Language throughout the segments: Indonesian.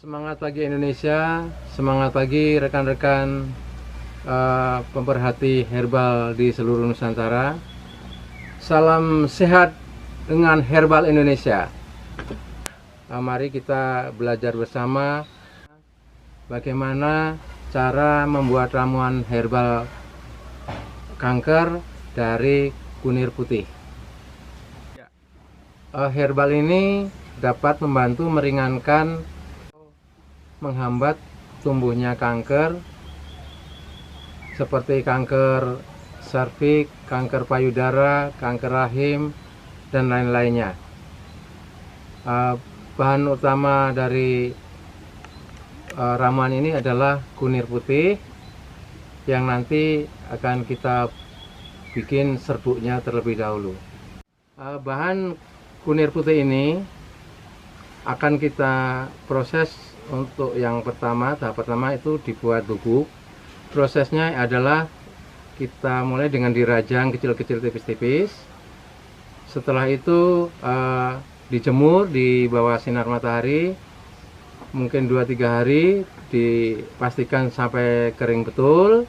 Semangat pagi Indonesia, semangat pagi rekan-rekan pemerhati herbal di seluruh Nusantara. Salam sehat dengan herbal Indonesia. Mari kita belajar bersama bagaimana cara membuat ramuan herbal kanker dari kunir putih. Herbal ini dapat membantu meringankan, menghambat tumbuhnya kanker seperti kanker serviks, kanker payudara, kanker rahim, dan lain-lainnya. Bahan utama dari ramuan ini adalah kunir putih yang nanti akan kita bikin serbuknya terlebih dahulu. Bahan kunir putih ini akan kita proses. Untuk yang pertama, tahap pertama itu dibuat bubuk. Prosesnya adalah kita mulai dengan dirajang kecil-kecil tipis-tipis. Setelah itu dijemur di bawah sinar matahari mungkin 2-3 hari, dipastikan sampai kering betul.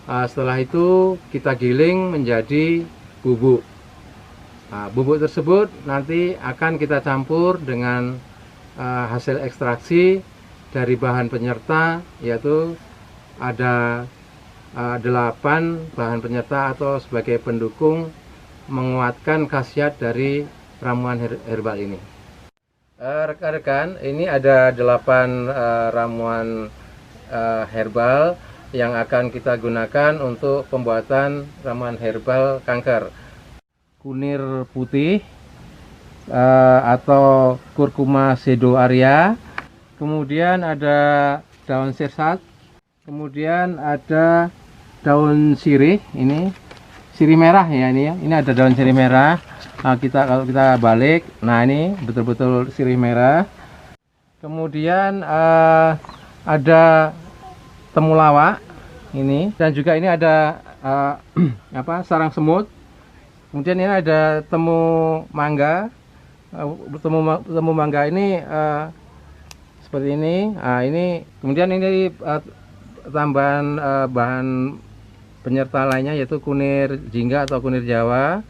Setelah itu kita giling menjadi bubuk. Bubuk tersebut nanti akan kita campur dengan hasil ekstraksi dari bahan penyerta, yaitu ada 8 bahan penyerta atau sebagai pendukung menguatkan khasiat dari ramuan herbal ini. Rekan-rekan, ini ada 8 ramuan herbal yang akan kita gunakan untuk pembuatan ramuan herbal kanker. Kunir putih atau Curcuma sedoaria, kemudian ada daun sirsat, kemudian ada daun sirih, ini sirih merah ya, ini ada daun sirih merah. Kalau kita balik, nah ini betul-betul sirih merah. Kemudian ada temulawak ini, dan juga ini ada sarang semut. Kemudian ini ada temu mangga. Temu mangga ini seperti ini. Ini kemudian ini tambahan bahan penyerta lainnya, yaitu kunir jingga atau kunir Jawa.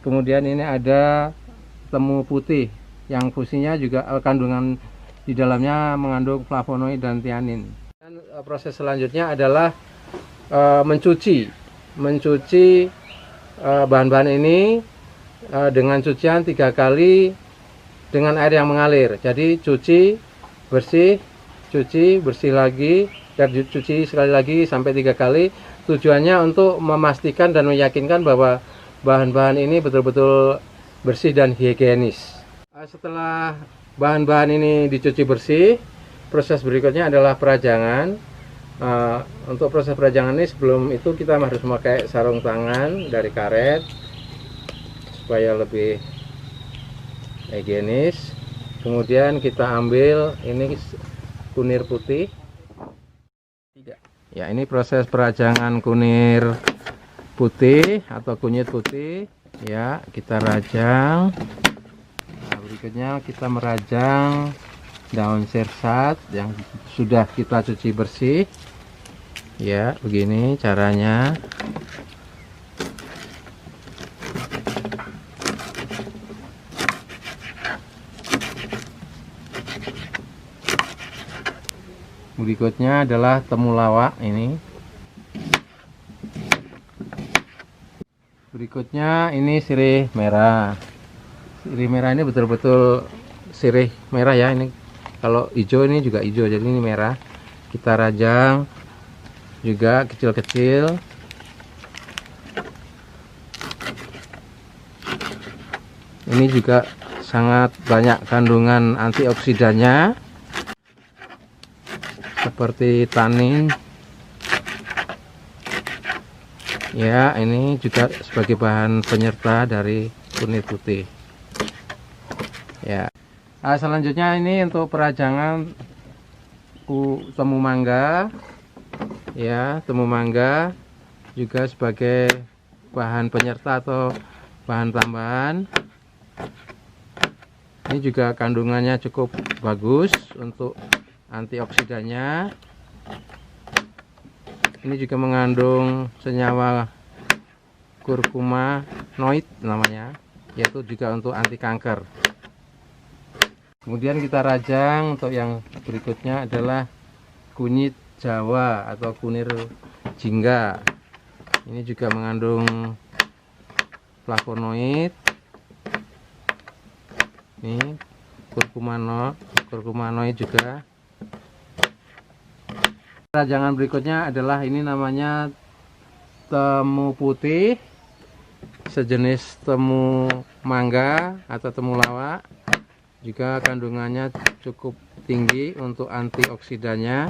Kemudian ini ada temu putih yang fungsinya juga kandungan di dalamnya mengandung flavonoid dan tianin. Dan proses selanjutnya adalah mencuci bahan-bahan ini dengan cucian 3 kali dengan air yang mengalir. Jadi cuci bersih lagi, dan cuci sekali lagi sampai 3 kali. Tujuannya untuk memastikan dan meyakinkan bahwa bahan-bahan ini betul-betul bersih dan higienis. Setelah bahan-bahan ini dicuci bersih, proses berikutnya adalah perajangan. Untuk proses perajangan ini, sebelum itu kita harus memakai sarung tangan dari karet supaya lebih higienis. Kemudian kita ambil ini kunir putih. Ya, ini proses perajangan kunir putih atau kunyit putih. Ya, kita rajang. Berikutnya kita merajang daun sirsat yang sudah kita cuci bersih. Ya, begini caranya. Berikutnya adalah temulawak ini. Berikutnya ini sirih merah. Sirih merah ini betul-betul sirih merah ya. Ini kalau hijau ini juga hijau, jadi ini merah. Kita rajang juga kecil-kecil. Ini juga sangat banyak kandungan antioksidannya seperti tanin. Ya, ini juga sebagai bahan penyerta dari kunir putih. Ya. Selanjutnya ini untuk perajangan temu mangga. Ya, temu mangga juga sebagai bahan penyerta atau bahan tambahan. Ini juga kandungannya cukup bagus untuk antioksidannya. Ini juga mengandung senyawa kurkuminoid namanya, yaitu juga untuk anti kanker. Kemudian kita rajang. Untuk yang berikutnya adalah kunyit Jawa atau kunir jingga. Ini juga mengandung flavonoid. Ini kurkuminoid juga. Rajangan berikutnya adalah ini namanya temu putih, sejenis temu mangga atau temulawak. Juga kandungannya cukup tinggi untuk antioksidannya.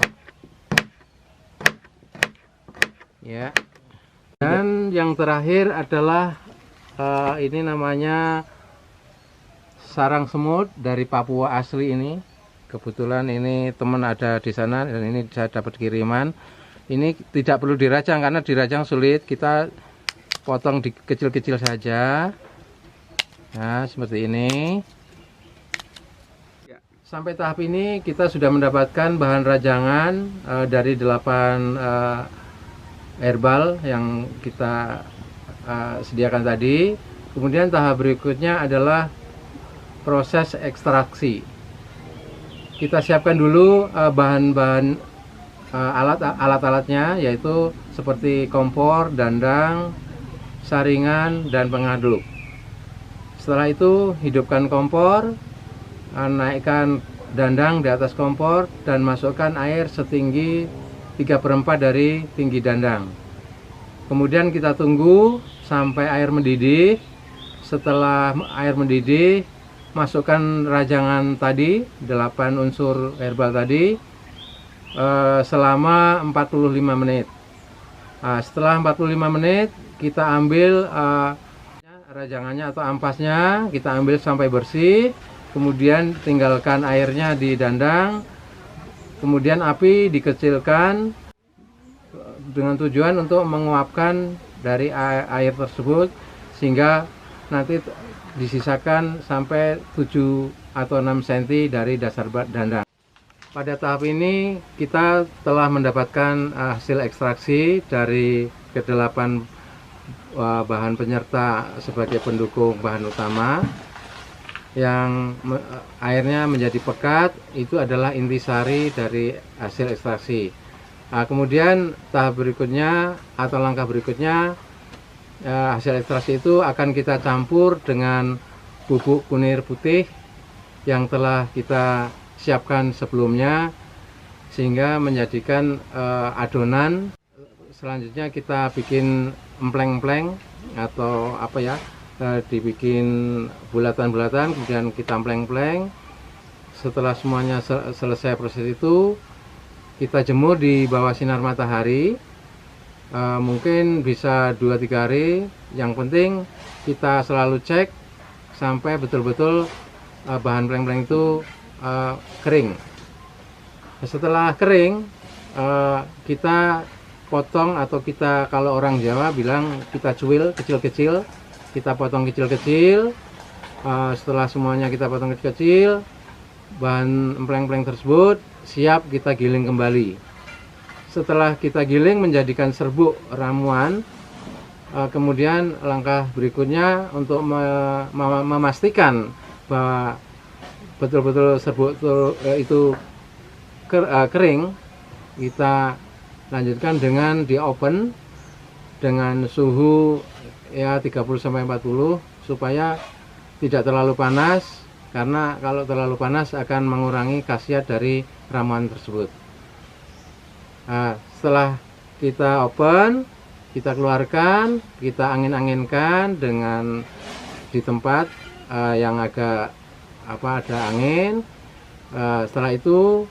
Ya. Dan yang terakhir adalah ini namanya sarang semut dari Papua asli ini. Kebetulan ini teman ada di sana dan ini saya dapat kiriman. Ini tidak perlu dirajang karena dirajang sulit. Kita potong di kecil-kecil saja. Nah, seperti ini. Sampai tahap ini kita sudah mendapatkan bahan rajangan dari 8 herbal yang kita sediakan tadi. Kemudian tahap berikutnya adalah proses ekstraksi. Kita siapkan dulu bahan-bahan alat-alatnya, yaitu seperti kompor, dandang, saringan, dan pengaduk. Setelah itu hidupkan kompor, naikkan dandang di atas kompor dan masukkan air setinggi 3/4 dari tinggi dandang. Kemudian kita tunggu sampai air mendidih. Setelah air mendidih, masukkan rajangan tadi, 8 unsur herbal tadi, selama 45 menit. Setelah 45 menit, kita ambil rajangannya atau ampasnya, kita ambil sampai bersih. Kemudian tinggalkan airnya di dandang. Kemudian api dikecilkan dengan tujuan untuk menguapkan dari air tersebut, sehingga nanti disisakan sampai 7 atau 6 cm dari dasar dandang. Pada tahap ini kita telah mendapatkan hasil ekstraksi dari ke-8 bahan penyerta sebagai pendukung bahan utama. Yang airnya menjadi pekat, itu adalah intisari dari hasil ekstraksi. Kemudian tahap berikutnya atau langkah berikutnya, hasil ekstraksi itu akan kita campur dengan bubuk kunir putih yang telah kita siapkan sebelumnya, sehingga menjadikan adonan. Selanjutnya kita bikin empleng-empleng atau apa ya, dibikin bulatan-bulatan, kemudian kita empleng-empleng. Setelah semuanya selesai proses itu, kita jemur di bawah sinar matahari, mungkin bisa 2-3 hari. Yang penting kita selalu cek sampai betul-betul bahan empleng-empleng itu kering. Setelah kering, kita potong, atau kita, kalau orang Jawa bilang, kita cuil kecil-kecil. Kita potong kecil-kecil. Setelah semuanya kita potong kecil-kecil, bahan empleng-empleng tersebut siap kita giling kembali. Setelah kita giling menjadikan serbuk ramuan, kemudian langkah berikutnya untuk memastikan bahwa betul-betul serbuk itu kering, kita lanjutkan dengan di oven dengan suhu ya 30-40, supaya tidak terlalu panas, karena kalau terlalu panas akan mengurangi khasiat dari ramuan tersebut. Setelah kita open, kita keluarkan, kita angin-anginkan dengan di tempat yang agak ada angin. Setelah itu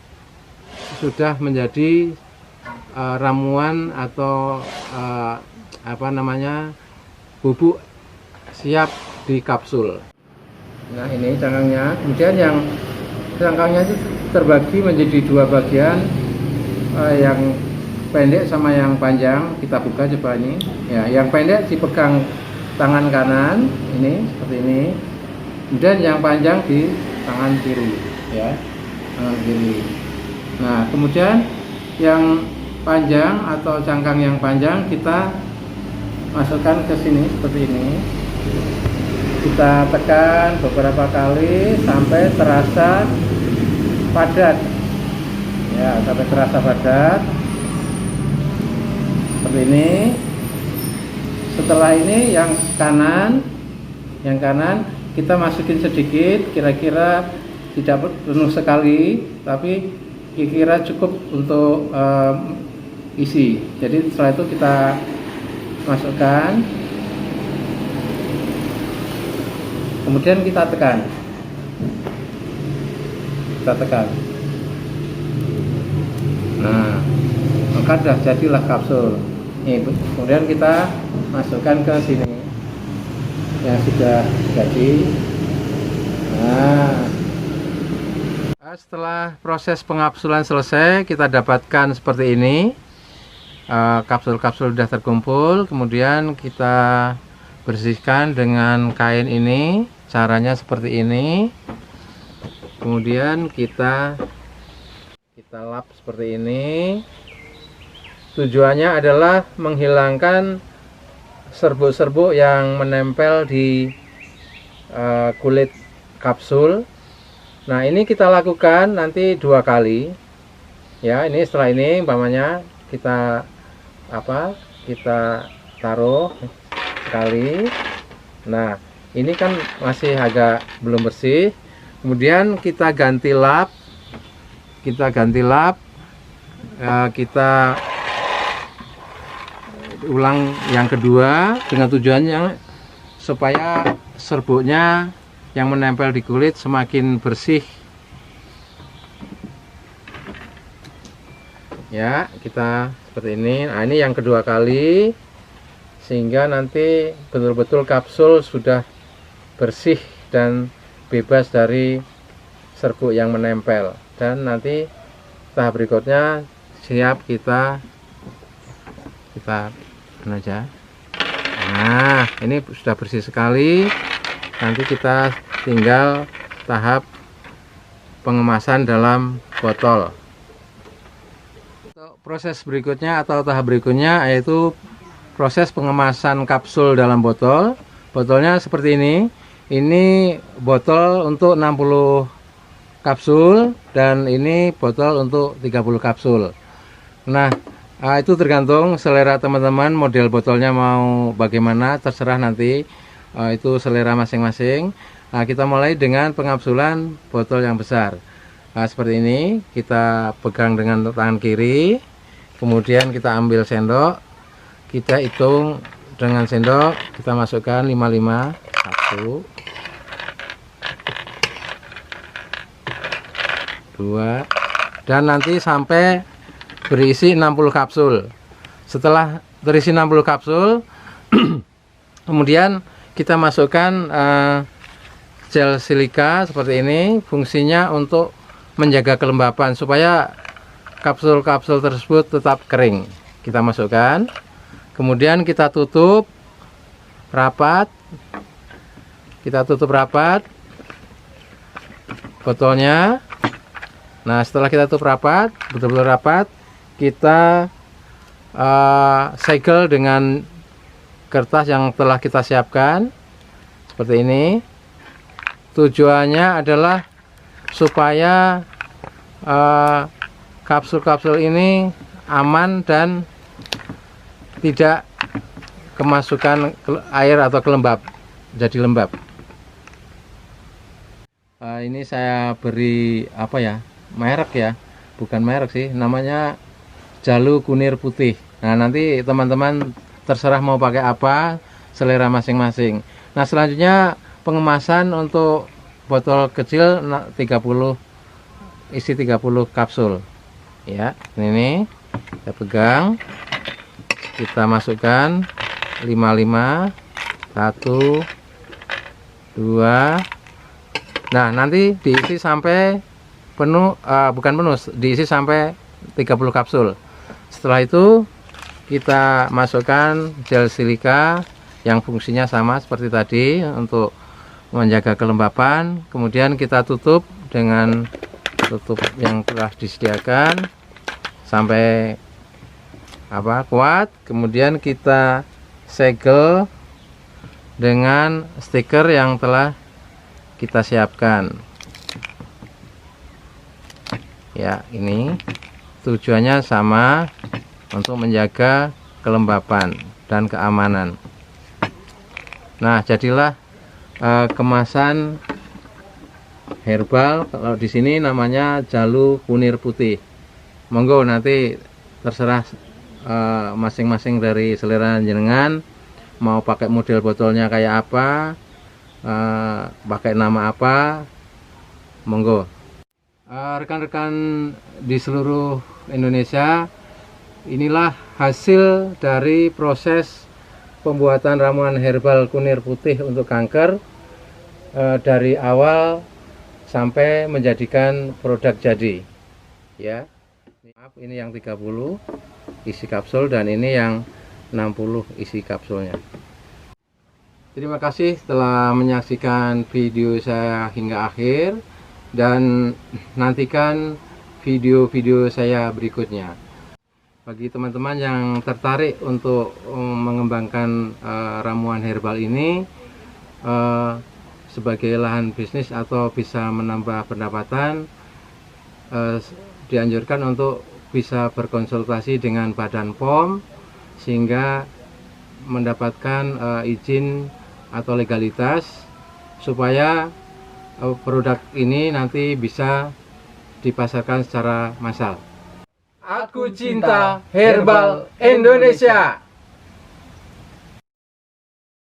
sudah menjadi ramuan atau bubuk siap di kapsul. Nah, ini cangkangnya. Kemudian yang cangkangnya itu terbagi menjadi 2 bagian, yang pendek sama yang panjang. Kita buka coba ini. Ya, yang pendek dipegang tangan kanan ini seperti ini. Kemudian yang panjang di tangan kiri, ya, tangan kiri. Nah, kemudian yang panjang atau cangkang yang panjang kita masukkan ke sini seperti ini. Kita tekan beberapa kali sampai terasa padat. Ya, sampai terasa padat. Seperti ini. Setelah ini yang kanan kita masukin sedikit, kira-kira tidak penuh sekali, tapi kira-kira cukup untuk isi. Jadi setelah itu kita masukkan, kemudian kita tekan. Nah, maka sudah jadilah kapsul. Ini, kemudian kita masukkan ke sini yang sudah jadi. Nah, setelah proses pengapsulan selesai, kita dapatkan seperti ini. Kapsul-kapsul sudah terkumpul, kemudian kita bersihkan dengan kain ini. Caranya seperti ini. Kemudian kita lap seperti ini. Tujuannya adalah menghilangkan serbuk-serbuk yang menempel di kulit kapsul. Nah, ini kita lakukan nanti 2 kali. Ya, ini setelah ini umpamanya kita taruh sekali. Nah, ini kan masih agak belum bersih. Kemudian kita ganti lap. Kita ulang yang kedua dengan tujuannya supaya serbuknya yang menempel di kulit semakin bersih. Ya, kita seperti ini. Nah, ini yang kedua kali, sehingga nanti betul-betul kapsul sudah bersih dan bebas dari serbuk yang menempel. Dan nanti tahap berikutnya siap kita aja. Nah, ini sudah bersih sekali. Nanti kita tinggal tahap pengemasan dalam botol. Untuk proses berikutnya atau tahap berikutnya yaitu proses pengemasan kapsul dalam botol. Botolnya seperti ini. Ini botol untuk 60 kapsul dan ini botol untuk 30 kapsul. Nah, itu tergantung selera teman-teman, model botolnya mau bagaimana, terserah nanti. Itu selera masing-masing. Nah, kita mulai dengan pengapsulan botol yang besar. Nah, seperti ini, kita pegang dengan tangan kiri, kemudian kita ambil sendok, kita hitung dengan sendok, kita masukkan 55, 1, 2, dan nanti sampai berisi 60 kapsul. Setelah terisi 60 kapsul, kemudian kita masukkan gel silika seperti ini. Fungsinya untuk menjaga kelembapan supaya kapsul-kapsul tersebut tetap kering. Kita masukkan, kemudian kita tutup rapat. Botolnya. Nah, setelah kita tutup rapat, betul-betul rapat, kita segel dengan kertas yang telah kita siapkan seperti ini. Tujuannya adalah supaya kapsul-kapsul ini aman dan tidak kemasukan air atau kelembab, jadi lembab. Ini saya beri merek ya, bukan merek sih, namanya Jalu Kunir Putih. Nah, nanti teman-teman terserah mau pakai apa, selera masing-masing. Nah, selanjutnya pengemasan untuk botol kecil 30, isi 30 kapsul. Ya, ini kita pegang, kita masukkan 55, 1, 2. Nah, nanti diisi sampai penuh, bukan penuh, diisi sampai 30 kapsul. Setelah itu kita masukkan gel silika yang fungsinya sama seperti tadi untuk menjaga kelembapan. Kemudian kita tutup dengan tutup yang telah disediakan sampai kuat. Kemudian kita segel dengan stiker yang telah kita siapkan. Ya, ini tujuannya sama, untuk menjaga kelembapan dan keamanan. Nah, jadilah kemasan herbal. Kalau di sini namanya jalu kunir putih. Monggo nanti terserah masing-masing dari selera jenengan mau pakai model botolnya kayak apa, pakai nama apa, monggo. Rekan-rekan di seluruh Indonesia, inilah hasil dari proses pembuatan ramuan herbal kunir putih untuk kanker, dari awal sampai menjadikan produk jadi. Ya, maaf, ini yang 30 isi kapsul dan ini yang 60 isi kapsulnya. Terima kasih telah menyaksikan video saya hingga akhir, dan nantikan video-video saya berikutnya. Bagi teman-teman yang tertarik untuk mengembangkan ramuan herbal ini sebagai lahan bisnis atau bisa menambah pendapatan, dianjurkan untuk bisa berkonsultasi dengan Badan POM sehingga mendapatkan izin atau legalitas supaya produk ini nanti bisa dipasarkan secara massal. Aku cinta herbal Indonesia.